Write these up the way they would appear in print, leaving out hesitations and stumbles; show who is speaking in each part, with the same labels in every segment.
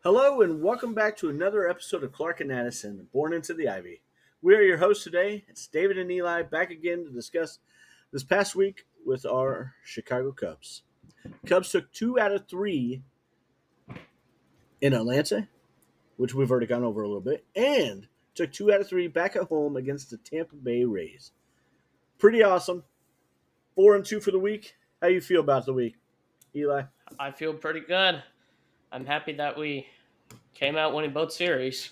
Speaker 1: Hello and welcome back to another episode of Clark and Addison, Born into the Ivy. We are your hosts today. It's David and Eli back again to discuss this past week with our Chicago Cubs. Cubs took 2 out of 3 in Atlanta, which we've already gone over a little bit, and took 2 out of 3 back at home against the Tampa Bay Rays. Pretty awesome. 4-2 for the week. How you feel about the week, Eli?
Speaker 2: I feel pretty good. I'm happy that we came out winning both series.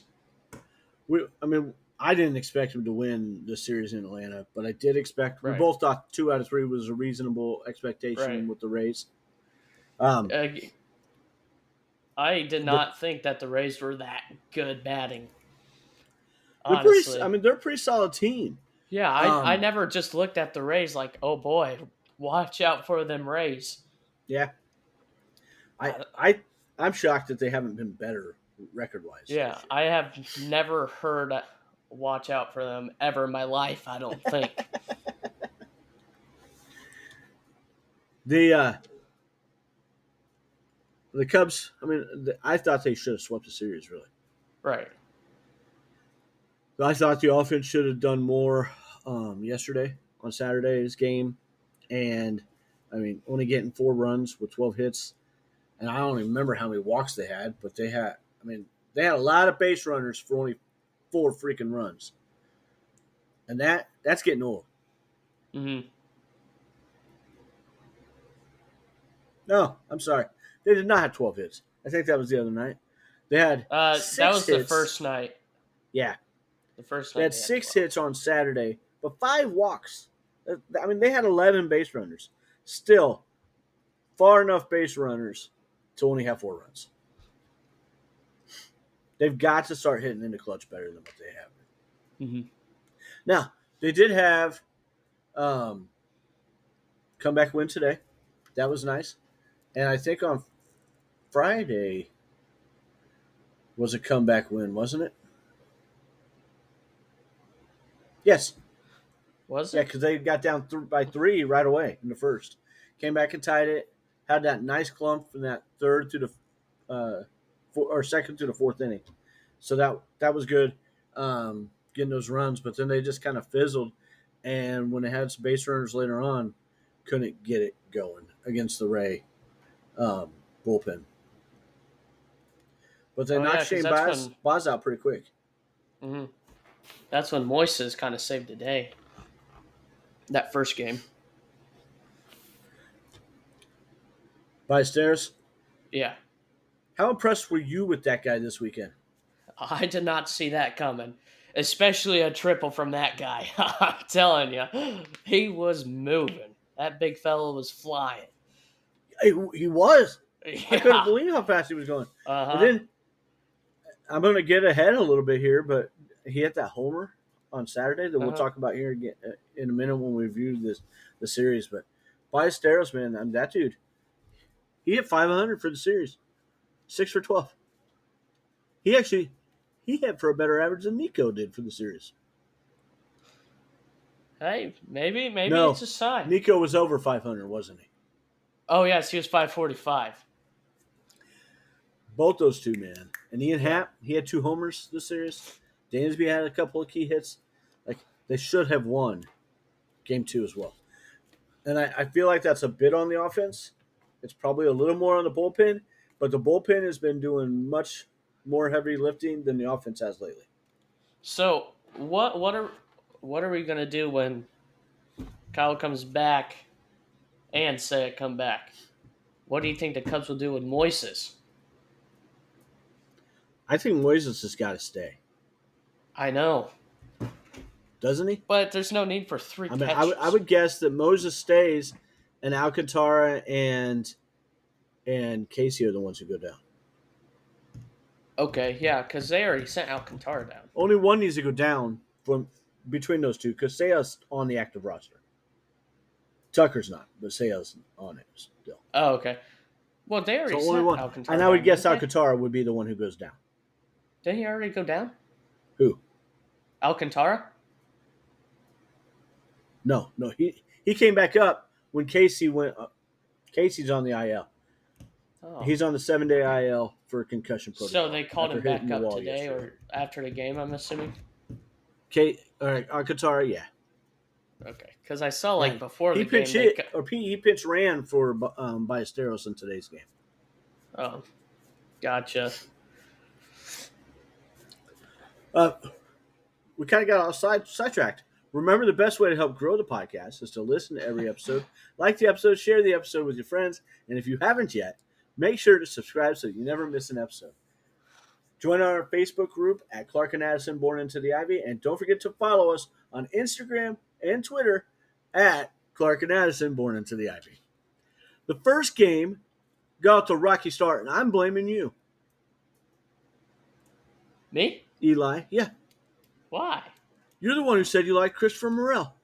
Speaker 1: I didn't expect him to win the series in Atlanta, but I did expect. We
Speaker 2: Right,
Speaker 1: both thought 2 out of 3 was a reasonable expectation
Speaker 2: right.
Speaker 1: with the Rays. Um,
Speaker 2: Uh, I did
Speaker 1: the,
Speaker 2: not think that the Rays were that good batting.
Speaker 1: they're pretty.
Speaker 2: Honestly,
Speaker 1: They're a pretty solid team.
Speaker 2: yeah. I
Speaker 1: Um,
Speaker 2: never just looked at the Rays like, oh boy, watch out for them Rays.
Speaker 1: yeah, I,
Speaker 2: Uh,
Speaker 1: I, I'm shocked that they haven't been better record wise
Speaker 2: yeah,
Speaker 1: this year.
Speaker 2: I have never heard watch out for them ever in my life. I don't think.
Speaker 1: The uh, the Cubs. I thought they should have swept the series. Really,
Speaker 2: Right.
Speaker 1: I thought the offense should have done more yesterday on Saturday's game, and only getting 4 runs with 12 hits. And I don't even remember how many walks they had, but they had. They had a lot of base runners for only 4 freaking runs, and that's getting old.
Speaker 2: Mm-hmm.
Speaker 1: No, I'm sorry, they did not have 12 hits. I think that was the other night. They had
Speaker 2: That
Speaker 1: six
Speaker 2: was the
Speaker 1: hits.
Speaker 2: first night.
Speaker 1: Yeah,
Speaker 2: The first
Speaker 1: they
Speaker 2: night
Speaker 1: had
Speaker 2: they had
Speaker 1: six
Speaker 2: 12.
Speaker 1: hits on Saturday, but 5 walks. They had 11 base runners. Still, far enough base runners to only have 4 runs. They've got to start hitting into clutch better than what they have.
Speaker 2: Mm-hmm.
Speaker 1: Now, they did have comeback win today. That was nice. And I think on Friday was a comeback win, wasn't it? Yes.
Speaker 2: Was
Speaker 1: Yeah,
Speaker 2: it?
Speaker 1: because they got down by 3 right away in the first. Came back and tied it. Had that nice clump from that third to the or second to the fourth inning. So that was good, getting those runs. But then they just kind of fizzled, and when they had some base runners later on, couldn't get it going against the Ray bullpen. But they
Speaker 2: Oh
Speaker 1: knocked
Speaker 2: yeah, because
Speaker 1: Shane
Speaker 2: that's
Speaker 1: Baz out pretty quick.
Speaker 2: when that's when Moises kind of saved the day. That first game.
Speaker 1: Ballesteros,
Speaker 2: Yeah.
Speaker 1: how impressed were you with that guy this weekend?
Speaker 2: I did not see that coming. Especially a triple from that guy. I'm telling you. He was moving. That big fella was flying.
Speaker 1: He was. I couldn't
Speaker 2: Yeah.
Speaker 1: believe how fast he was going. But
Speaker 2: Uh-huh.
Speaker 1: then I'm going to get ahead a little bit here, but he hit that homer on Saturday that we'll
Speaker 2: Uh-huh.
Speaker 1: talk about here again in a minute when we review the series. But Ballesteros, man, that dude, he hit 500 for the series, 6 for 12. He hit for a better average than Nico did for the series.
Speaker 2: Hey, maybe it's
Speaker 1: No,
Speaker 2: a sign.
Speaker 1: Nico was over 500, wasn't he?
Speaker 2: Oh yes, he was 545.
Speaker 1: Both those two, man. And Ian
Speaker 2: Yeah.
Speaker 1: Happ, he had 2 homers this series. Dansby had a couple of key hits. Like, they should have won game 2 as well. And I feel like that's a bit on the offense. It's probably a little more on the bullpen, but the bullpen has been doing much more heavy lifting than the offense has lately.
Speaker 2: So what are we gonna do when Kyle comes back and Seiya come back? What do you think the Cubs will do with Moises?
Speaker 1: I think Moises has got to stay,
Speaker 2: I know.
Speaker 1: doesn't he?
Speaker 2: But there's no need for three
Speaker 1: I
Speaker 2: catchers.
Speaker 1: would guess that Moses stays, and Alcantara and Casey are the ones who go down.
Speaker 2: Okay, yeah, because they already sent Alcantara down.
Speaker 1: Only one needs to go down from between those two because Sea's on the active roster. Tucker's not, but Sea's on it still.
Speaker 2: Oh, okay. Well, they
Speaker 1: So
Speaker 2: already
Speaker 1: only
Speaker 2: sent
Speaker 1: one.
Speaker 2: Alcantara
Speaker 1: And I
Speaker 2: down,
Speaker 1: would guess
Speaker 2: didn't they?
Speaker 1: Alcantara would be the one who goes down.
Speaker 2: Didn't he already go down?
Speaker 1: Who?
Speaker 2: Alcantara?
Speaker 1: No. He came back up when Casey went. Casey's on the IL.
Speaker 2: Oh.
Speaker 1: He's on the 7-day IL for concussion protocol.
Speaker 2: So they called
Speaker 1: after
Speaker 2: him
Speaker 1: hitting
Speaker 2: back
Speaker 1: the
Speaker 2: up
Speaker 1: wall
Speaker 2: today
Speaker 1: yesterday.
Speaker 2: or after the game, I'm assuming?
Speaker 1: All right, Alcantara, yeah.
Speaker 2: Okay. Because I saw,
Speaker 1: Yeah,
Speaker 2: before
Speaker 1: he
Speaker 2: the game,
Speaker 1: pinch hit or he pinch ran for Ballesteros in today's game.
Speaker 2: Oh, gotcha.
Speaker 1: We kind of got all sidetracked. Remember, the best way to help grow the podcast is to listen to every episode, like the episode, share the episode with your friends, and if you haven't yet, make sure to subscribe so you never miss an episode. Join our Facebook group at Clark and Addison Born into the Ivy, and don't forget to follow us on Instagram and Twitter at Clark and Addison Born into the Ivy. The first game got to a rocky start, and I'm blaming you,
Speaker 2: Me?
Speaker 1: Eli. Yeah,
Speaker 2: Why?
Speaker 1: you're the one who said you liked Christopher Morel.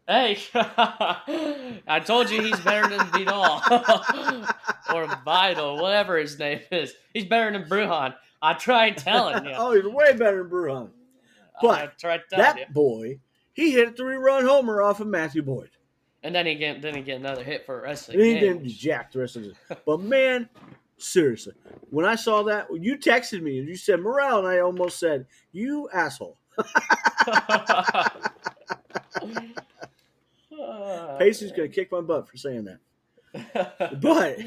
Speaker 2: Hey, I told you he's better than Vidal. Or Vidal, whatever his name is. He's better than Bruhan. I tried telling you.
Speaker 1: Oh, he's way better than Bruhan.
Speaker 2: I
Speaker 1: But
Speaker 2: tried telling you.
Speaker 1: that boy, he hit a 3-run homer off of Matthew Boyd.
Speaker 2: And then he get another hit for the rest of
Speaker 1: And
Speaker 2: the
Speaker 1: he
Speaker 2: game.
Speaker 1: didn't do jack the rest of it. But man, seriously, when I saw that, when you texted me and you said Morel, and I almost said, "You asshole." Pacey's gonna kick my butt for saying that. But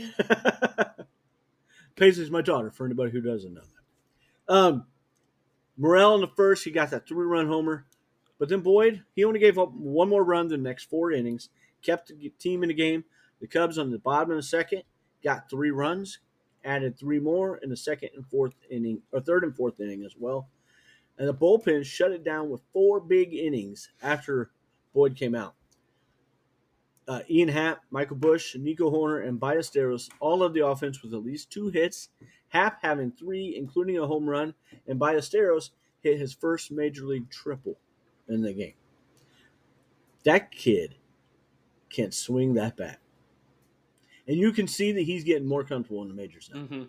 Speaker 1: Pacey's my daughter, for anybody who doesn't know that. Morel in the first, he got that 3-run homer. But then Boyd, he only gave up one more run the next 4 innings, kept the team in the game. The Cubs on the bottom of the second got 3 runs, added 3 more in the second and fourth inning, or third and fourth inning as well. And the bullpen shut it down with 4 big innings after Boyd came out. Ian Happ, Michael Busch, Nico Horner, and Ballesteros all led the offense with at least 2 hits, Happ having 3, including a home run, and Ballesteros hit his first major league triple in the game. That kid can swing that bat. And you can see that he's getting more comfortable in the majors now.
Speaker 2: Mm-hmm.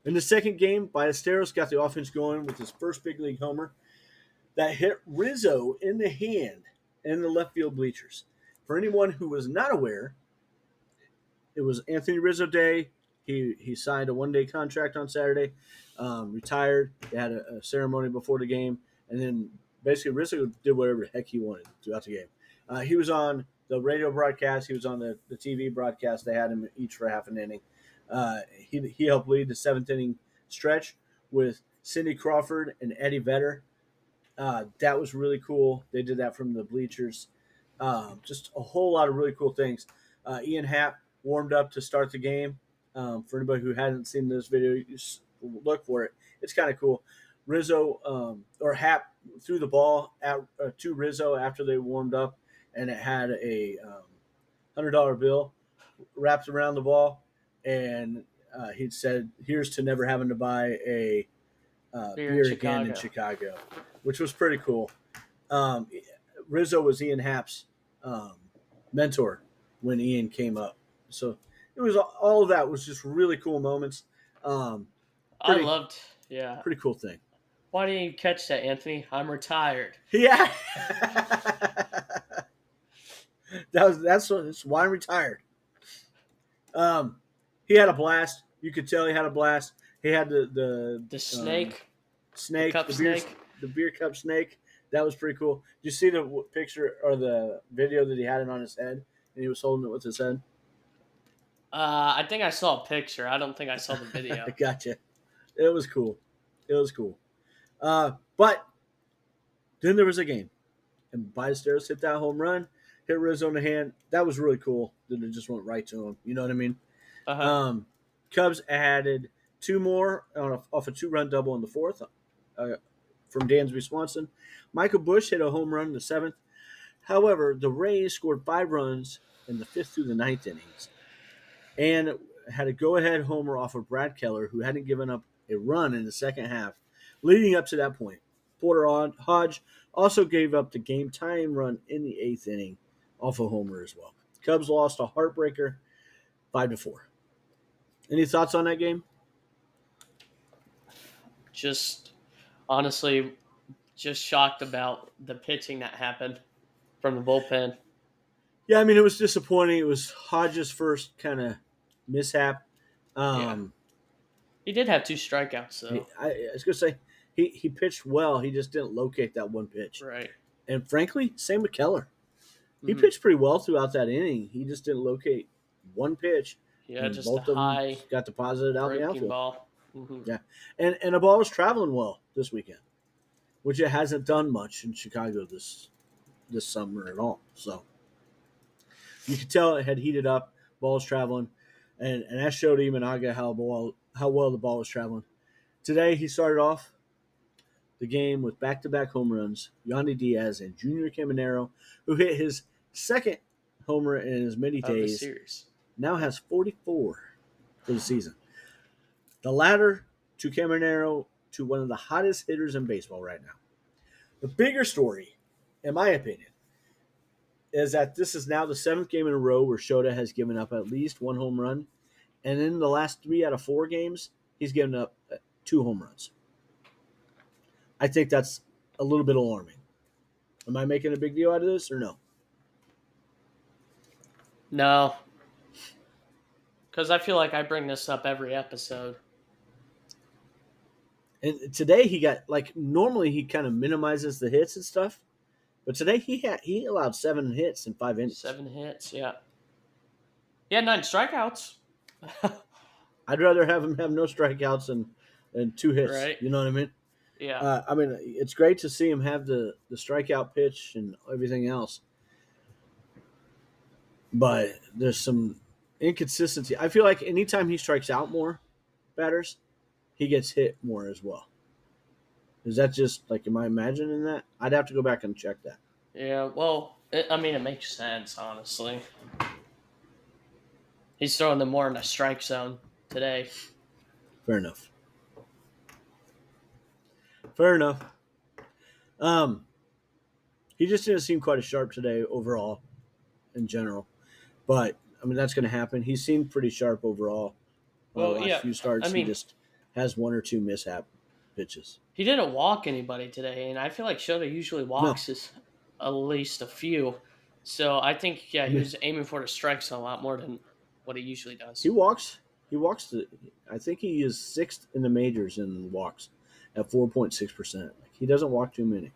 Speaker 1: In the second game, Ballesteros got the offense going with his first big league homer that hit Rizzo in the hand in the left field bleachers. For anyone who was not aware, it was Anthony Rizzo Day. He signed a 1-day contract on Saturday, retired. They had a ceremony before the game, and then basically Rizzo did whatever the heck he wanted throughout the game. He was on the radio broadcast. He was on the TV broadcast. They had him each for half an inning. He helped lead the 7th inning stretch with Cindy Crawford and Eddie Vedder. That was really cool. They did that from the bleachers. Just a whole lot of really cool things. Ian Happ warmed up to start the game. For anybody who hasn't seen this video, just look for it. It's kind of cool. Rizzo or Happ threw the ball to Rizzo after they warmed up, and it had a $100 bill wrapped around the ball, and he said, "Here's to never having to buy a beer again in Chicago," which was pretty cool. Rizzo was Ian Happ's mentor when Ian came up, so it was all of that was just really cool moments.
Speaker 2: I loved, yeah.
Speaker 1: Pretty cool thing.
Speaker 2: Why didn't you catch that, Anthony? I'm retired.
Speaker 1: Yeah, that's why I'm retired. He had a blast. You could tell he had a blast. He had the
Speaker 2: snake,
Speaker 1: the beer cup snake. That was pretty cool. Did you see the picture or the video that he had it on his head and he was holding it with his head?
Speaker 2: I think I saw a picture. I don't think I saw the video.
Speaker 1: I gotcha. It was cool. But then there was a game, and Ballesteros hit that home run, hit Rizzo in the hand. That was really cool. That it just went right to him. You know what I mean?
Speaker 2: Uh-huh.
Speaker 1: Cubs added 2 more off a 2-run double in the 4th from Dansby Swanson. Michael Busch hit a home run in the 7th. However, the Rays scored 5 runs in the 5th through the 9th innings and had a go-ahead homer off of Brad Keller, who hadn't given up a run in the second half leading up to that point. Porter Hodge also gave up the game-tying run in the 8th inning off a homer as well. Cubs lost a heartbreaker 5-4. Any thoughts on that game?
Speaker 2: Just honestly, just shocked about the pitching that happened from the bullpen.
Speaker 1: Yeah, I mean, it was disappointing. It was Hodges' first kind of mishap.
Speaker 2: Yeah.
Speaker 1: Um,
Speaker 2: He did have 2 strikeouts though.
Speaker 1: I was going to say he pitched well. He just didn't locate that one pitch.
Speaker 2: Right.
Speaker 1: And frankly, same with Keller. He
Speaker 2: Hmm.
Speaker 1: pitched pretty well throughout that inning. He just didn't locate one pitch,
Speaker 2: Yeah,
Speaker 1: and
Speaker 2: just a
Speaker 1: both of them
Speaker 2: high
Speaker 1: got deposited out in the
Speaker 2: breaking
Speaker 1: outfield.
Speaker 2: ball. Hmm.
Speaker 1: Yeah, and the ball was traveling well this weekend, which it hasn't done much in Chicago this summer at all. So you could tell it had heated up. Ball was traveling, and that showed Imanaga how well the ball was traveling. Today he started off the game with back-to-back home runs. Yandy Diaz and Junior Caminero, who hit his second homer in as many
Speaker 2: Of the
Speaker 1: days,
Speaker 2: series.
Speaker 1: now has 44 for the season. The latter to Caminero to one of the hottest hitters in baseball right now. The bigger story, in my opinion, is that this is now the 7th game in a row where Shota has given up at least 1 home run. And in the last 3 out of 4 games, he's given up 2 home runs. I think that's a little bit alarming. Am I making a big deal out of this or no?
Speaker 2: No. Because I feel like I bring this up every episode.
Speaker 1: And today he got normally he kind of minimizes the hits and stuff, but today he allowed 7 hits in 5 innings.
Speaker 2: 7 hits, yeah. Yeah, 9 strikeouts.
Speaker 1: I'd rather have him have no strikeouts than 2 hits.
Speaker 2: Right.
Speaker 1: You know what I mean?
Speaker 2: Yeah.
Speaker 1: I mean, it's great to see him have the strikeout pitch and everything else, but there's some inconsistency. I feel like anytime he strikes out more batters, he gets hit more as well. Is that just am I imagining that? I'd have to go back and check that.
Speaker 2: Yeah, well, it makes sense, honestly. He's throwing them more in the strike zone today.
Speaker 1: Fair enough. Fair enough. He just didn't seem quite as sharp today overall, in general. But I mean, that's going to happen. He seemed pretty sharp overall.
Speaker 2: Well,
Speaker 1: The last
Speaker 2: yeah,
Speaker 1: few starts,
Speaker 2: I mean,
Speaker 1: he just has 1 or 2 mishap pitches.
Speaker 2: he didn't walk anybody today, and I feel like Shota usually walks at least a few. So I think, yeah, he was aiming for the strike zone a lot more than what he usually does.
Speaker 1: He walks. I think he is 6th in the majors in walks at 4.6%. He doesn't walk too many.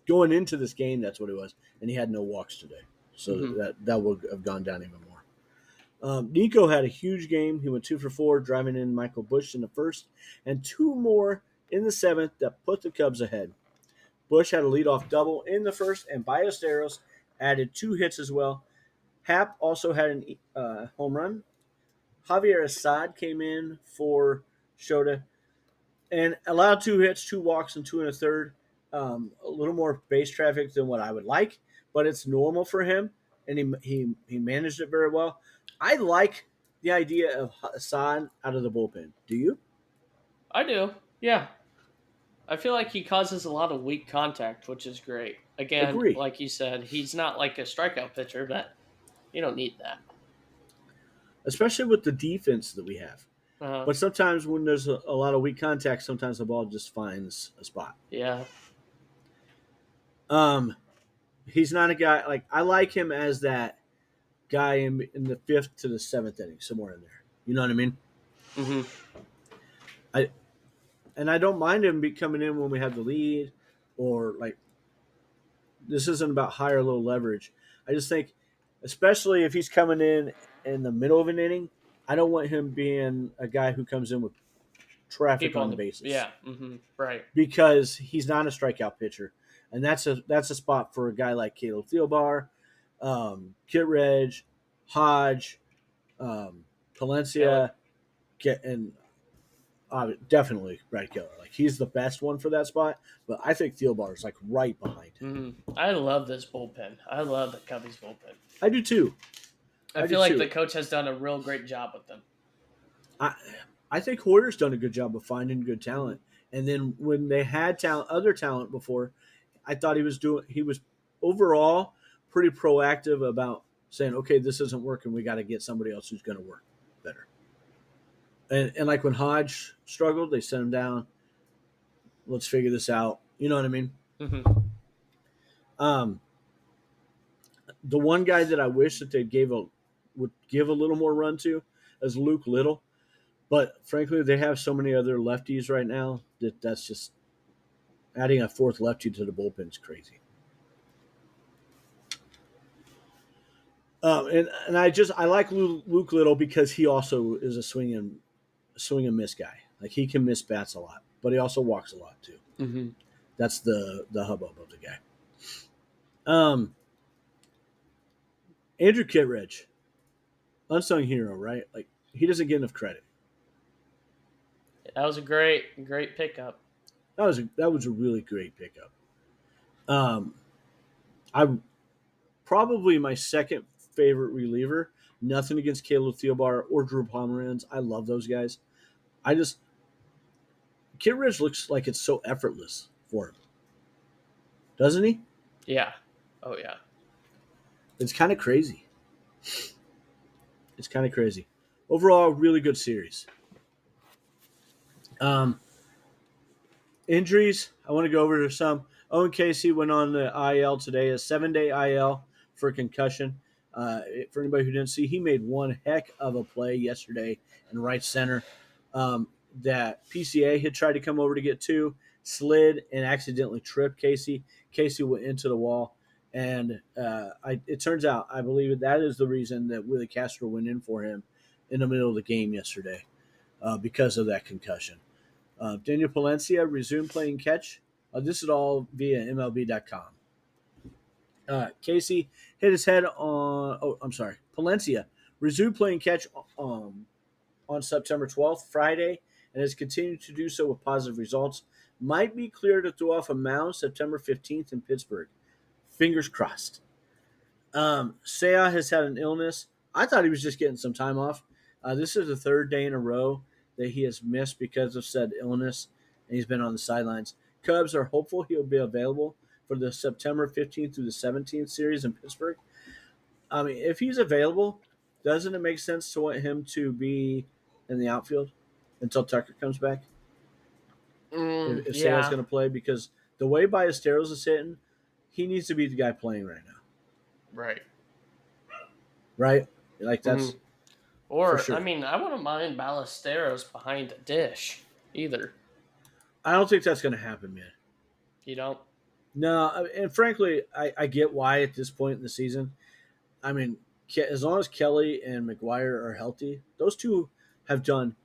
Speaker 1: Going into this game, that's what it was, and he had no walks today, so that would have gone down even more. Nico had a huge game. He went 2 for 4, driving in Michael Busch in the first, and 2 more in the 7th that put the Cubs ahead. Busch had a leadoff double in the first, and Ballesteros added 2 hits as well. Happ also had a home run. Javier Assad came in for Shota and allowed 2 hits, 2 walks, and 2 and a third. A little more base traffic than what I would like, but it's normal for him, and he managed it very well. I like the idea of Assad out of the bullpen. Do you?
Speaker 2: I do, yeah. I feel like he causes a lot of weak contact, which is great. Again,
Speaker 1: Agree.
Speaker 2: like you said, he's not like a strikeout pitcher, but you don't need that.
Speaker 1: Especially with the defense that we have. But sometimes when there's a lot of weak contact, sometimes the ball just finds a spot.
Speaker 2: Yeah.
Speaker 1: He's not a guy I like him as that guy in the 5th to the 7th inning, somewhere in there. You know what I mean?
Speaker 2: Mm-hmm.
Speaker 1: I don't mind him coming in when we have the lead, or this isn't about high or low leverage. I just think, especially if he's coming in the middle of an inning, I don't want him being a guy who comes in with traffic on the bases.
Speaker 2: Yeah, right.
Speaker 1: Because he's not a strikeout pitcher, and that's a spot for a guy like Caleb Thielbar, Kittredge, Hodge, Palencia, and definitely Brad Keller. He's the best one for that spot, but I think Thielbar is right behind him.
Speaker 2: I love this bullpen. I love the Cubbies bullpen.
Speaker 1: I do too.
Speaker 2: I feel like the coach has done a real great job with them.
Speaker 1: I think Hoyer's done a good job of finding good talent, and then when they had other talent before, I thought he was overall pretty proactive about saying, okay, this isn't working. We got to get somebody else who's going to work better. And when Hodge struggled, they sent him down. Let's figure this out. You know what I mean?
Speaker 2: Mm-hmm.
Speaker 1: Um, the one guy that I wish that would give a little more run to is Luke Little, but frankly, they have so many other lefties right now that's just adding a fourth lefty to the bullpen is crazy. And I like Luke Little because he also is a swing and miss guy. Like he can miss bats a lot, but he also walks a lot too.
Speaker 2: Mm-hmm.
Speaker 1: That's the hubbub of the guy. Andrew Kittredge, unsung hero, right? Like he doesn't get enough credit.
Speaker 2: That was a great pickup.
Speaker 1: That was a really great pickup. I probably my second favorite reliever. Nothing against Caleb Thielbar or Drew Pomeranz. I love those guys. I just Kittredge looks like it's so effortless for him, doesn't he?
Speaker 2: Yeah. Oh yeah.
Speaker 1: It's kind of crazy. It's kind of crazy. Overall, really good series. Injuries. I want to go over to some. Owen Casey went on the IL today, a 7-day IL for a concussion. For anybody who didn't see, he made one heck of a play yesterday in right center. That PCA had tried to come over to get to, slid and accidentally tripped Casey. Casey went into the wall, and it turns out I believe that is the reason that Willie Castro went in for him in the middle of the game yesterday because of that concussion. Daniel Palencia resumed playing catch. This is all via MLB.com. Casey hit his head on. Oh, I'm sorry. Palencia resumed playing catch on September 12th, Friday, and has continued to do so with positive results. Might be clear to throw off a mound September 15th in Pittsburgh. Fingers crossed. Seiya has had an illness. I thought he was just getting some time off. This is the third day in a row that he has missed because of said illness, and he's been on the sidelines. Cubs are hopeful he'll be available for the September 15th through the 17th series in Pittsburgh. I mean, if he's available, doesn't it make sense to want him to be in the outfield until Tucker comes back? If Seiya's
Speaker 2: Yeah.
Speaker 1: going to play, because the way Ballesteros is hitting, he needs to be the guy playing right now.
Speaker 2: Right.
Speaker 1: Right? Like that's
Speaker 2: Or
Speaker 1: for sure.
Speaker 2: I mean, I wouldn't mind Ballesteros behind the dish either.
Speaker 1: I don't think that's going to happen, man.
Speaker 2: You don't?
Speaker 1: No, and frankly, I get why at this point in the season. I mean, as long as Kelly and McGuire are healthy, those two have done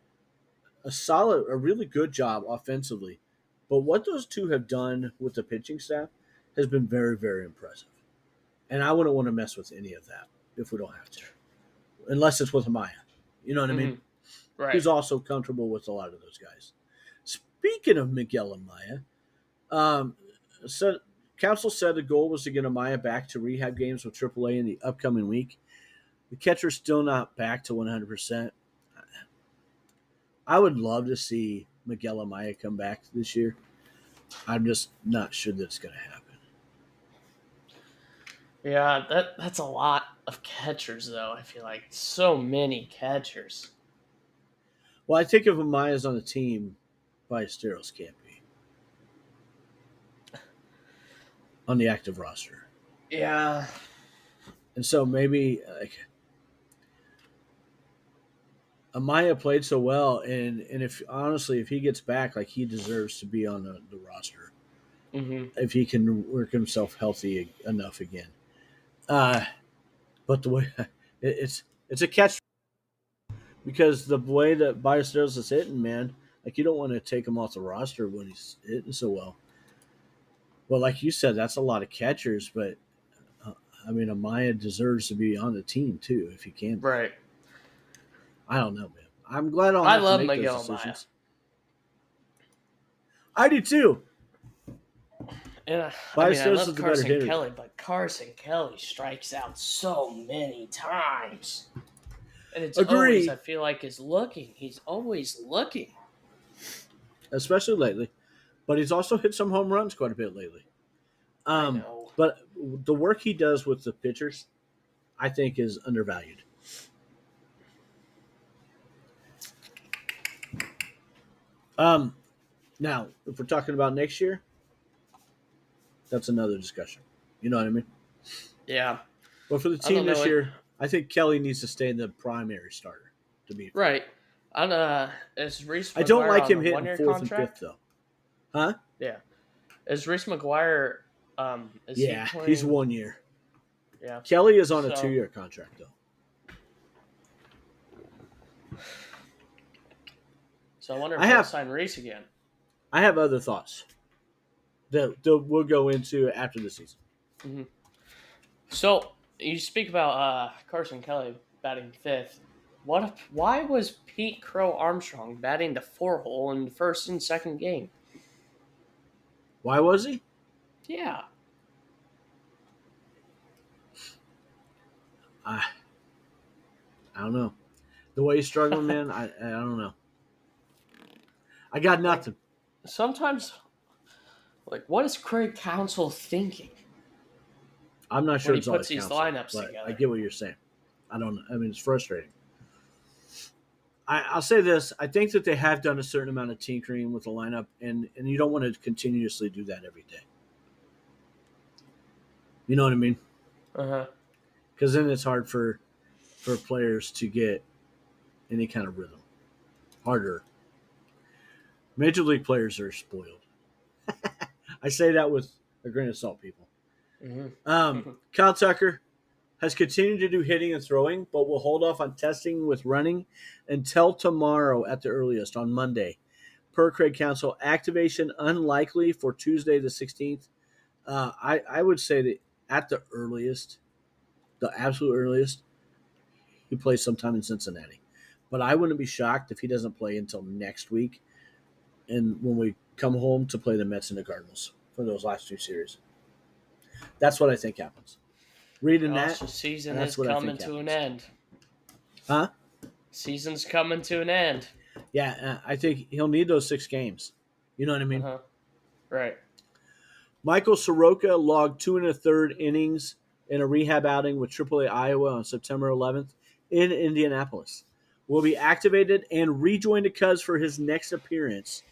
Speaker 1: a really good job offensively. But what those two have done with the pitching staff has been very, very impressive. And I wouldn't want to mess with any of that if we don't have to, unless it's with Amaya. You know what I mean?
Speaker 2: Right.
Speaker 1: Who's also comfortable with a lot of those guys. Speaking of Miguel Amaya, so Council said the goal was to get Amaya back to rehab games with AAA in the upcoming week. The catcher's still not back to 100%. I would love to see Miguel Amaya come back this year. I'm just not sure that it's going to happen.
Speaker 2: Yeah, that's a lot of catchers, though. I feel like so many catchers.
Speaker 1: Well, I think if Amaya's on the team, Ballesteros can't be on the active roster.
Speaker 2: Yeah.
Speaker 1: And so maybe Amaya played so well, and if honestly, if he gets back, like he deserves to be on the roster.
Speaker 2: Mm-hmm.
Speaker 1: If he can work himself healthy enough again. But the way it's a catch, because the way that Ballesteros is hitting, man, like you don't want to take him off the roster when he's hitting so well. Well, like you said, that's a lot of catchers, but I mean, Amaya deserves to be on the team too if he can.
Speaker 2: Right.
Speaker 1: I don't know, man. I'm glad I'll
Speaker 2: I
Speaker 1: have
Speaker 2: love
Speaker 1: to make
Speaker 2: Miguel
Speaker 1: those decisions.
Speaker 2: Amaya.
Speaker 1: I do too.
Speaker 2: And I
Speaker 1: Ballesteros is
Speaker 2: love
Speaker 1: the better
Speaker 2: Carson
Speaker 1: hitter.
Speaker 2: Kelly, but Carson Kelly strikes out so many times. And it's
Speaker 1: Agree.
Speaker 2: always, I feel like, he's looking. He's always looking.
Speaker 1: Especially lately. But he's also hit some home runs quite a bit lately.
Speaker 2: I know.
Speaker 1: But the work he does with the pitchers, I think, is undervalued. Now, if we're talking about next year, that's another discussion. You know what I mean?
Speaker 2: Yeah.
Speaker 1: But for the
Speaker 2: I don't
Speaker 1: team this
Speaker 2: know.
Speaker 1: year, I think Kelly needs to stay in the primary starter. To be fair.
Speaker 2: Right. Is Reese
Speaker 1: I don't
Speaker 2: McGuire
Speaker 1: like
Speaker 2: on
Speaker 1: him
Speaker 2: a
Speaker 1: hitting
Speaker 2: 1-year
Speaker 1: fourth and fifth
Speaker 2: contract?
Speaker 1: though. Huh?
Speaker 2: Yeah. Is Reese McGuire is he
Speaker 1: Yeah, he's
Speaker 2: playing?
Speaker 1: 1 year.
Speaker 2: Yeah.
Speaker 1: Kelly is on a
Speaker 2: So
Speaker 1: 2-year contract though.
Speaker 2: I wonder if
Speaker 1: I
Speaker 2: they'll
Speaker 1: have
Speaker 2: sign Reese again.
Speaker 1: other thoughts that we'll go into after the season.
Speaker 2: hmm So you speak about Carson Kelly batting fifth. Why was Pete Crow Armstrong batting the 4-hole in the first and second game?
Speaker 1: Why was he?
Speaker 2: Yeah.
Speaker 1: I I don't know. The way he's struggling, man, I don't know. I got
Speaker 2: Like
Speaker 1: nothing.
Speaker 2: sometimes, like what is Craig Counsell thinking
Speaker 1: I'm not sure
Speaker 2: when he
Speaker 1: it's always
Speaker 2: puts these
Speaker 1: counsel,
Speaker 2: lineups
Speaker 1: but I
Speaker 2: together?
Speaker 1: get what you're saying. I don't know. I mean, it's frustrating. I'll say this: I think that they have done a certain amount of tinkering with the lineup, and you don't want to continuously do that every day. You know what I mean?
Speaker 2: Uh huh.
Speaker 1: Because then it's hard for players to get any kind of rhythm. Harder. Major league players are spoiled. I say that with a grain of salt, people.
Speaker 2: Mm-hmm.
Speaker 1: Kyle Tucker has continued to do hitting and throwing, but will hold off on testing with running until tomorrow at the earliest on Monday. Per Craig Counsell, activation unlikely for Tuesday the 16th. I would say that at the earliest, the absolute earliest, he plays sometime in Cincinnati. But I wouldn't be shocked if he doesn't play until next week, and when we come home to play the Mets and the Cardinals for those last 2 series. That's what I think happens. Reading that,
Speaker 2: Also, season
Speaker 1: that's
Speaker 2: is
Speaker 1: what I
Speaker 2: coming
Speaker 1: think
Speaker 2: to an
Speaker 1: happens.
Speaker 2: end.
Speaker 1: Huh?
Speaker 2: Season's coming to an end.
Speaker 1: Yeah, I think he'll need those 6 games. You know what I
Speaker 2: Uh
Speaker 1: mean?
Speaker 2: huh. Right.
Speaker 1: Michael Soroka logged 2 1/3 innings in a rehab outing with AAA Iowa on September 11th in Indianapolis. Will be activated and rejoin the Cubs for his next appearance,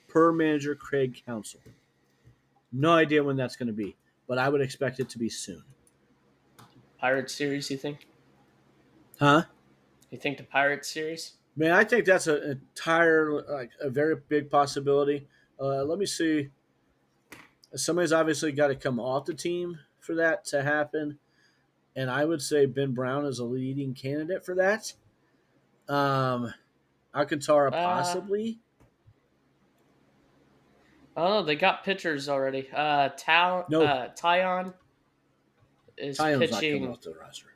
Speaker 1: per manager Craig Counsell. No idea when that's going to be, but I would expect it to be soon.
Speaker 2: Pirates series, you think?
Speaker 1: Huh?
Speaker 2: You think the Pirates series?
Speaker 1: Man, I think that's a very big possibility. Let me see. Somebody's obviously got to come off the team for that to happen, and I would say Ben Brown is a leading candidate for that. Alcantara
Speaker 2: Uh,
Speaker 1: possibly.
Speaker 2: I don't know. They got pitchers already.
Speaker 1: No,
Speaker 2: Tyon is
Speaker 1: Tyon's not coming
Speaker 2: pitching.
Speaker 1: off the roster.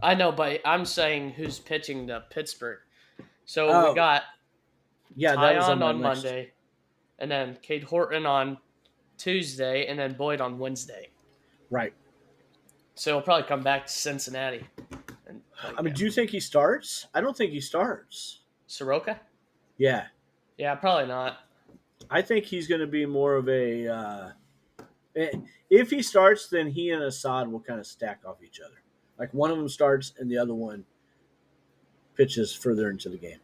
Speaker 2: I know, but I'm saying who's pitching to Pittsburgh. So we
Speaker 1: Oh,
Speaker 2: got
Speaker 1: yeah, that was on
Speaker 2: Tyon
Speaker 1: my
Speaker 2: on
Speaker 1: list.
Speaker 2: Monday, and then Cade Horton on Tuesday, and then Boyd on Wednesday.
Speaker 1: Right.
Speaker 2: So he'll probably come back to Cincinnati and play
Speaker 1: I mean,
Speaker 2: again.
Speaker 1: do you think he starts? I don't think he starts.
Speaker 2: Soroka?
Speaker 1: Yeah,
Speaker 2: Yeah, probably not.
Speaker 1: I think he's going to be more of a. If he starts, then he and Assad will kind of stack off each other. Like one of them starts and the other one pitches further into the game.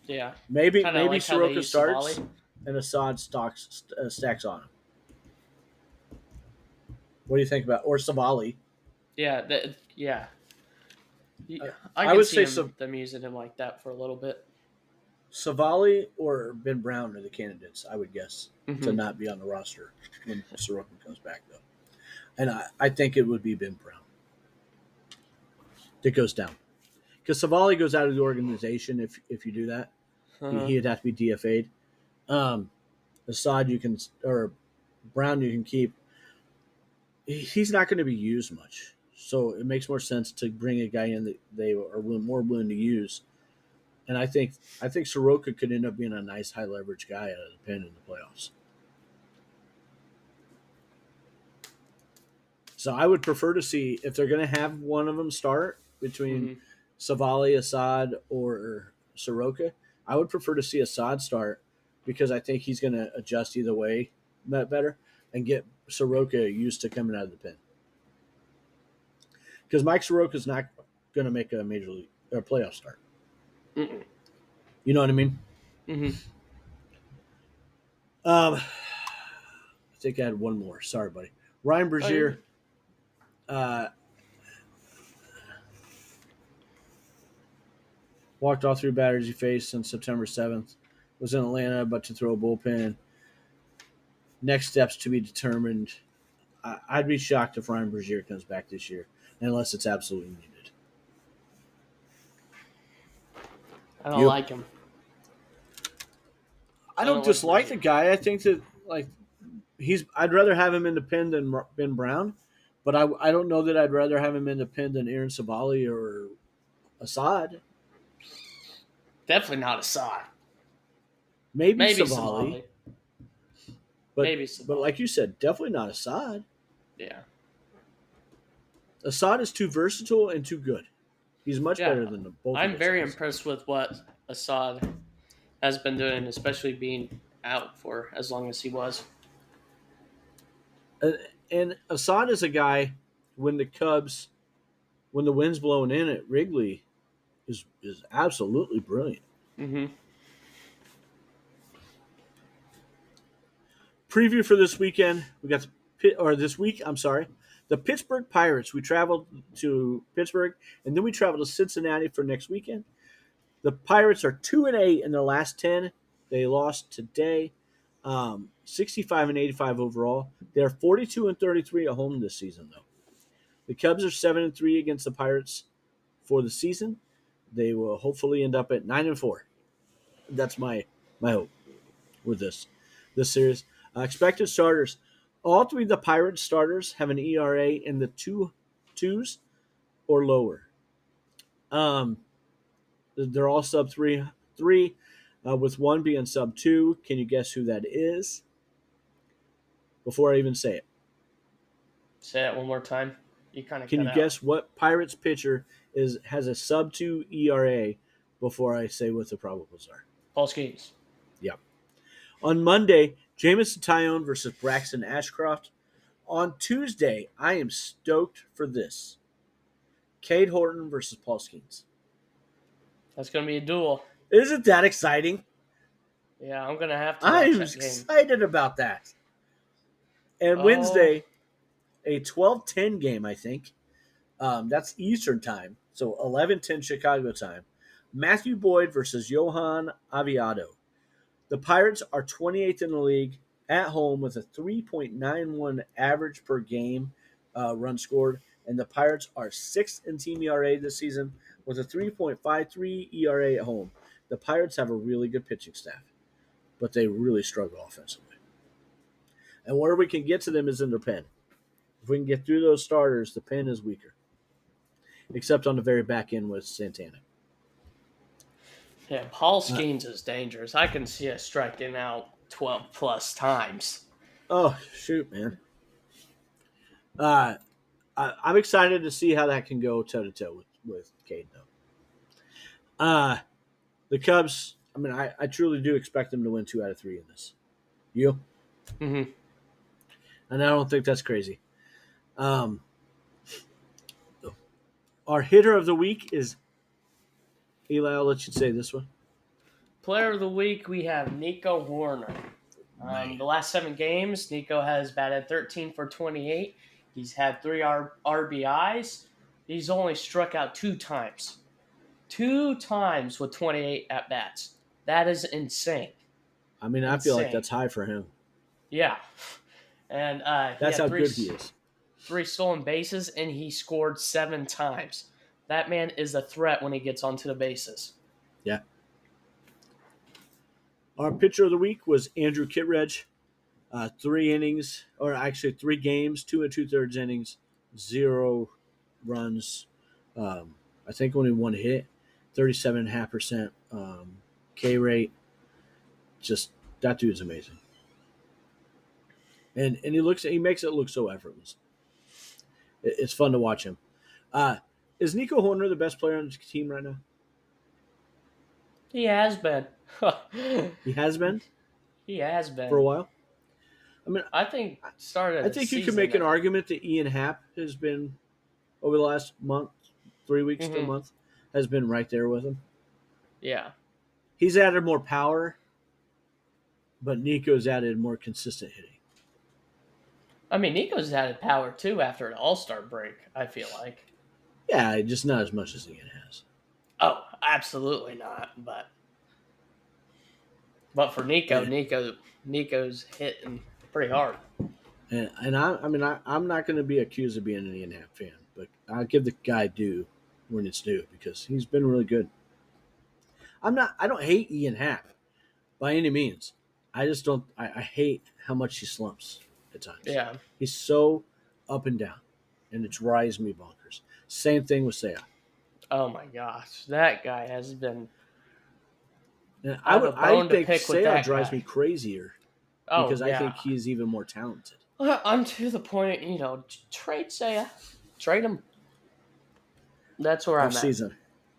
Speaker 2: Yeah,
Speaker 1: Maybe
Speaker 2: kind of like how they
Speaker 1: Soroka
Speaker 2: use
Speaker 1: starts
Speaker 2: Savali.
Speaker 1: and Assad stacks on him. What do you think about or Savali?
Speaker 2: Yeah, yeah.
Speaker 1: Uh,
Speaker 2: I
Speaker 1: I
Speaker 2: can
Speaker 1: would
Speaker 2: see
Speaker 1: say
Speaker 2: them using him like that for a little bit.
Speaker 1: Savali or Ben Brown are the candidates. I would guess to
Speaker 2: Mm-hmm.
Speaker 1: not be on the roster when Soroka comes back, though. And I think it would be Ben Brown that goes down because Savali goes out of the organization if you do that.
Speaker 2: Uh-huh.
Speaker 1: He'd have to be DFA'd. Assad you can or Brown you can keep. He's not going to be used much, so it makes more sense to bring a guy in that they are more willing to use. And I think Soroka could end up being a nice high leverage guy out of the pen in the playoffs. So I would prefer to see if they're going to have one of them start between
Speaker 2: Mm-hmm.
Speaker 1: Savali, Assad, or Soroka. I would prefer to see Assad start because I think he's going to adjust either way better and get Soroka used to coming out of the pen. Because Mike Soroka's not going to make a major league or playoff start.
Speaker 2: Mm-mm.
Speaker 1: You know what I mean?
Speaker 2: Mm-hmm.
Speaker 1: I think I had one more. Sorry, buddy. Ryan
Speaker 2: Oh, you're
Speaker 1: Brazier
Speaker 2: good.
Speaker 1: Uh, walked all three batters he faced on September 7th. Was in Atlanta, about to throw a bullpen. Next steps to be determined. I'd be shocked if Ryan Brazier comes back this year, unless it's absolutely needed.
Speaker 2: I don't
Speaker 1: You?
Speaker 2: like him.
Speaker 1: I
Speaker 2: I
Speaker 1: don't
Speaker 2: don't like
Speaker 1: dislike the
Speaker 2: Brazier.
Speaker 1: guy. I think that I'd rather have him in the pen than Ben Brown, but I don't know that I'd rather have him in the pen than Aaron Savali or Assad.
Speaker 2: Definitely not Assad.
Speaker 1: Maybe
Speaker 2: Maybe
Speaker 1: Savali,
Speaker 2: Somali.
Speaker 1: but
Speaker 2: Maybe
Speaker 1: but
Speaker 2: Somali.
Speaker 1: like you said, definitely not Assad.
Speaker 2: Yeah.
Speaker 1: Assad is too versatile and too good. He's much
Speaker 2: Yeah.
Speaker 1: better than both of
Speaker 2: I'm
Speaker 1: those
Speaker 2: very
Speaker 1: guys.
Speaker 2: impressed with what Assad has been doing, especially being out for as long as he was.
Speaker 1: And Assad is a guy when when the wind's blowing in at Wrigley is absolutely brilliant.
Speaker 2: Mm-hmm.
Speaker 1: Preview for this weekend. We got this week. I'm sorry, the Pittsburgh Pirates. We traveled to Pittsburgh, and then we traveled to Cincinnati for next weekend. The Pirates are 2-8 in their last 10. They lost today, 65 and 85 overall. They're 42 and 33 at home this season, though. The Cubs are 7-3 against the Pirates for the season. They will hopefully end up at 9-4. That's my hope with this series. Expected starters. All three of the Pirates starters have an ERA in the twos or lower. Um, they're all sub three, with one being sub 2. Can you guess who that is? Before I even say it,
Speaker 2: Say that one more time. You kind of
Speaker 1: can
Speaker 2: cut
Speaker 1: you
Speaker 2: out.
Speaker 1: guess what Pirates pitcher has a sub 2 ERA? Before I say what the probables are.
Speaker 2: Paul Skeens.
Speaker 1: Yep. On Monday, Jamison Tyone versus Braxton Ashcroft. On Tuesday, I am stoked for this. Cade Horton versus Paul Skeens.
Speaker 2: That's going to be a duel.
Speaker 1: Isn't that exciting?
Speaker 2: Yeah, I'm going to have to watch
Speaker 1: I'm
Speaker 2: that game.
Speaker 1: excited about that. And
Speaker 2: Oh,
Speaker 1: Wednesday, a 12:10 game, I think. That's Eastern time, so 11:10 Chicago time. Matthew Boyd versus Johan Aviado. The Pirates are 28th in the league at home with a 3.91 average per game run scored, and the Pirates are 6th in team ERA this season with a 3.53 ERA at home. The Pirates have a really good pitching staff, but they really struggle offensively. And where we can get to them is in their pen. If we can get through those starters, the pen is weaker, except on the very back end with Santana.
Speaker 2: yeah, Paul
Speaker 1: Uh,
Speaker 2: Skeens is dangerous. I can see us striking out 12 plus times.
Speaker 1: oh, shoot, man. Uh, I'm excited to see how that can go toe to toe with Cade, though. The Cubs, I mean, I truly do expect them to win 2 out of 3 in this. You?
Speaker 2: Mm-hmm.
Speaker 1: And I don't think that's crazy. Um, our hitter of the week is Eli. I'll let you say this one.
Speaker 2: Player of the week, we have Nico Warner.
Speaker 1: Man.
Speaker 2: The last 7 games, Nico has batted 13 for 28. He's had 3 RBIs. He's only struck out 2 times. 2 times with 28 at bats. That is insane.
Speaker 1: I mean, I feel like
Speaker 2: Insane.
Speaker 1: that's high for him.
Speaker 2: Yeah. And he
Speaker 1: That's
Speaker 2: had
Speaker 1: how good he is.
Speaker 2: 3 stolen bases, and he scored 7 times. That man is a threat when he gets onto the bases.
Speaker 1: Yeah. Our pitcher of the week was Andrew Kittredge. 3 innings, or actually 3 games, 2 2/3 innings, 0 runs. I think only 1 hit, 37.5% K rate. Just that dude's amazing, and he makes it look so effortless. It's fun to watch him. Is Nico Horner the best player on the team right now?
Speaker 2: He has been.
Speaker 1: He has been
Speaker 2: He has
Speaker 1: for a
Speaker 2: been.
Speaker 1: while. I mean,
Speaker 2: I think started
Speaker 1: I
Speaker 2: the
Speaker 1: think you can
Speaker 2: season.
Speaker 1: make an argument that Ian Happ has been over the last month, 3 weeks to a
Speaker 2: Mm-hmm.
Speaker 1: month, has been right there with him.
Speaker 2: Yeah.
Speaker 1: He's added more power, but Nico's added more consistent hitting.
Speaker 2: I mean, Nico's added power too after an All-Star break. I feel like.
Speaker 1: Yeah, just not as much as Ian has.
Speaker 2: Oh, absolutely not. But for Nico,
Speaker 1: Yeah.
Speaker 2: Nico's hitting pretty hard.
Speaker 1: And I'm not going to be accused of being an Ian Happ fan, but I'll give the guy due when it's due because he's been really good. I don't hate Ian Happ by any means. I just don't. I hate how much he slumps at times.
Speaker 2: Yeah.
Speaker 1: He's so up and down, and it drives me bonkers. Same thing with Seiya.
Speaker 2: Oh my gosh, that guy has been.
Speaker 1: And
Speaker 2: I have a
Speaker 1: I
Speaker 2: bone to
Speaker 1: think
Speaker 2: pick with
Speaker 1: Seiya
Speaker 2: that
Speaker 1: drives
Speaker 2: guy.
Speaker 1: me crazier
Speaker 2: Oh
Speaker 1: because I
Speaker 2: yeah,
Speaker 1: think he's even more talented.
Speaker 2: I'm to the point. Trade Saya, trade him. That's where
Speaker 1: Off
Speaker 2: I'm at.
Speaker 1: season,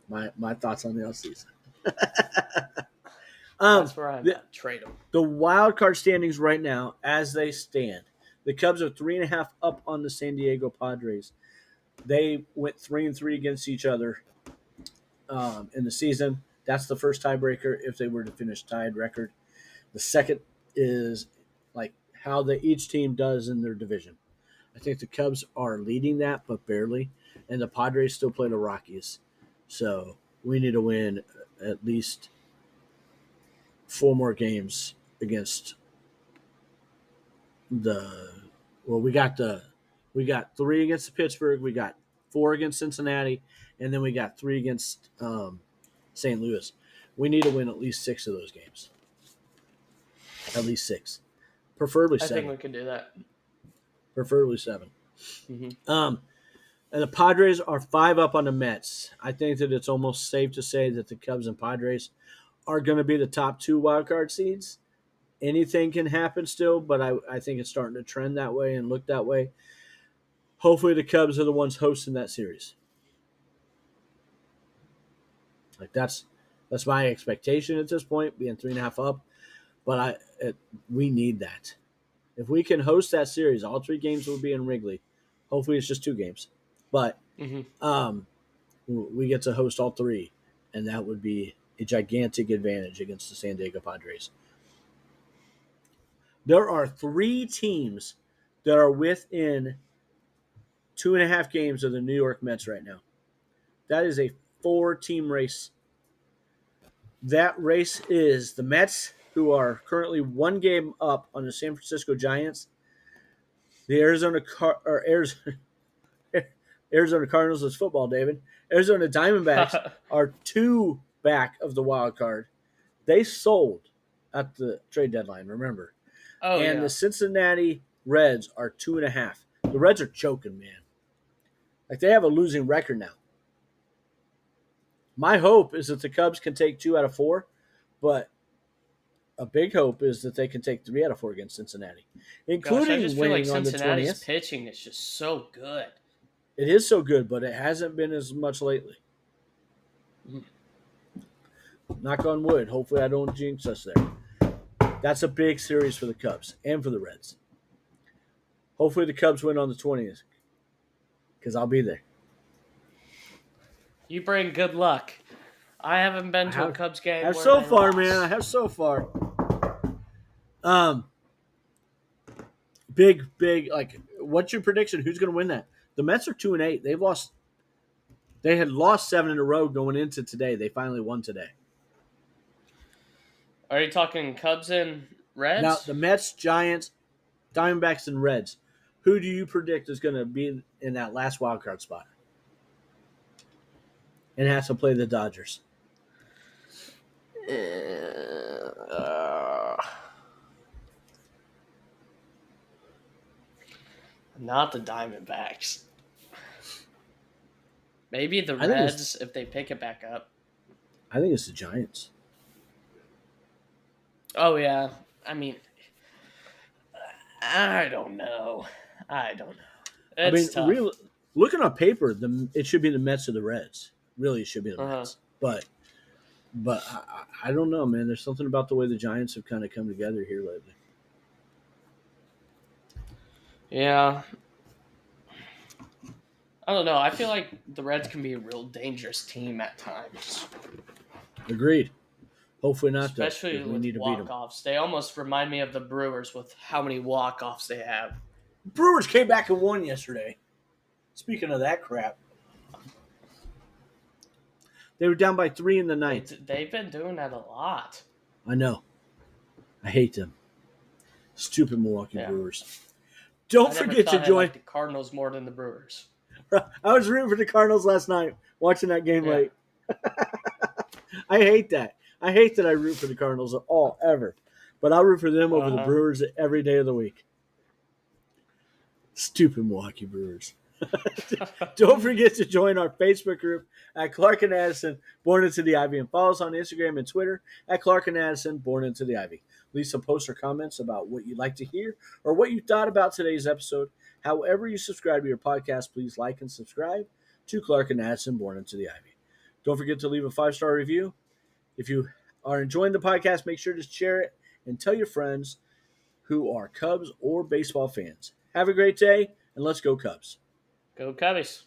Speaker 1: my thoughts on the off season.
Speaker 2: That's where I'm
Speaker 1: The,
Speaker 2: at. Trade him.
Speaker 1: the wild card standings right now, as they stand, the Cubs are 3.5 up on the San Diego Padres. They went 3-3 against each other in the season. That's the first tiebreaker if they were to finish tied record. The second is like how each team does in their division. I think the Cubs are leading that, but barely, and the Padres still play the Rockies. So we need to win at least 4 more games against the. Well, we got 3 against Pittsburgh. We got 4 against Cincinnati, and then we got 3 against St. Louis. We need to win at least 6 of those games. At least 6, preferably
Speaker 2: I
Speaker 1: 7.
Speaker 2: think we can do that.
Speaker 1: Preferably 7.
Speaker 2: Mm-hmm.
Speaker 1: And the Padres are 5 up on the Mets. I think that it's almost safe to say that the Cubs and Padres are going to be the top 2 wild card seeds. Anything can happen still, but I think it's starting to trend that way and look that way. Hopefully the Cubs are the ones hosting that series. Like that's my expectation at this point, being 3.5 up. But we need that. If we can host that series, all 3 games will be in Wrigley. Hopefully it's just 2 games. But
Speaker 2: Mm-hmm.
Speaker 1: we get to host all 3, and that would be a gigantic advantage against the San Diego Padres. There are 3 teams that are within 2.5 games of the New York Mets right now. That is a 4-team race. That race is the Mets, who are currently 1 game up on the San Francisco Giants. The Arizona Cardinals is football, David. Arizona Diamondbacks are 2 back of the wild card. They sold at the trade deadline, remember.
Speaker 2: Oh
Speaker 1: And
Speaker 2: yeah.
Speaker 1: the Cincinnati Reds are 2.5. The Reds are choking, man. Like they have a losing record now. My hope is that the Cubs can take 2 out of 4, but a big hope is that they can take 3 out of 4 against Cincinnati,
Speaker 2: Gosh, I
Speaker 1: including
Speaker 2: just feel like
Speaker 1: winning on the
Speaker 2: Cincinnati's
Speaker 1: 20th.
Speaker 2: pitching is just so good.
Speaker 1: It is so good, but it hasn't been as much lately. Knock on wood. Hopefully I don't jinx us there. That's a big series for the Cubs and for the Reds. Hopefully the Cubs win on the 20th because I'll be there.
Speaker 2: You bring good luck. I haven't been to a Cubs game.
Speaker 1: I have
Speaker 2: where
Speaker 1: so
Speaker 2: they
Speaker 1: far,
Speaker 2: lost.
Speaker 1: man. I have so far. Big. Like, what's your prediction? Who's going to win that? The Mets are 2-8. They had lost 7 in a row going into today. They finally won today.
Speaker 2: Are you talking Cubs and Reds?
Speaker 1: Now the Mets, Giants, Diamondbacks, and Reds. Who do you predict is going to be in that last wild card spot? And has to play the Dodgers.
Speaker 2: Not the Diamondbacks. Maybe the Reds if they pick it back up.
Speaker 1: I think it's the Giants.
Speaker 2: Oh yeah. I mean, I don't know. It's tough.
Speaker 1: Looking on paper, it should be the Mets or the Reds. Really, it should be the Mets. But I don't know, man. There's something about the way the Giants have kind of come together here lately.
Speaker 2: Yeah. I don't know. I feel like the Reds can be a real dangerous team at times.
Speaker 1: Agreed. Hopefully not.
Speaker 2: Especially with walk-offs. They almost remind me of the Brewers with how many walk-offs they have.
Speaker 1: Brewers came back and won yesterday. Speaking of that crap. They were down by 3 in the ninth.
Speaker 2: They've been doing that a lot.
Speaker 1: I know. I hate them. Stupid Milwaukee Brewers. Don't forget to join.
Speaker 2: I liked the Cardinals more than the Brewers.
Speaker 1: I was rooting for the Cardinals last night, watching that game late. I hate that. I hate that I root for the Cardinals at all, ever. But I'll root for them over the Brewers every day of the week. Stupid Milwaukee Brewers. Don't forget to join our Facebook group at Clark and Addison, Born Into the Ivy, and follow us on Instagram and Twitter at Clark and Addison, Born Into the Ivy. Leave some posts or comments about what you'd like to hear or what you thought about today's episode. However you subscribe to your podcast, please like and subscribe to Clark and Addison, Born Into the Ivy. Don't forget to leave a 5-star review. If you are enjoying the podcast, make sure to share it and tell your friends who are Cubs or baseball fans. Have a great day, and let's go Cubs.
Speaker 2: Go Cubbies.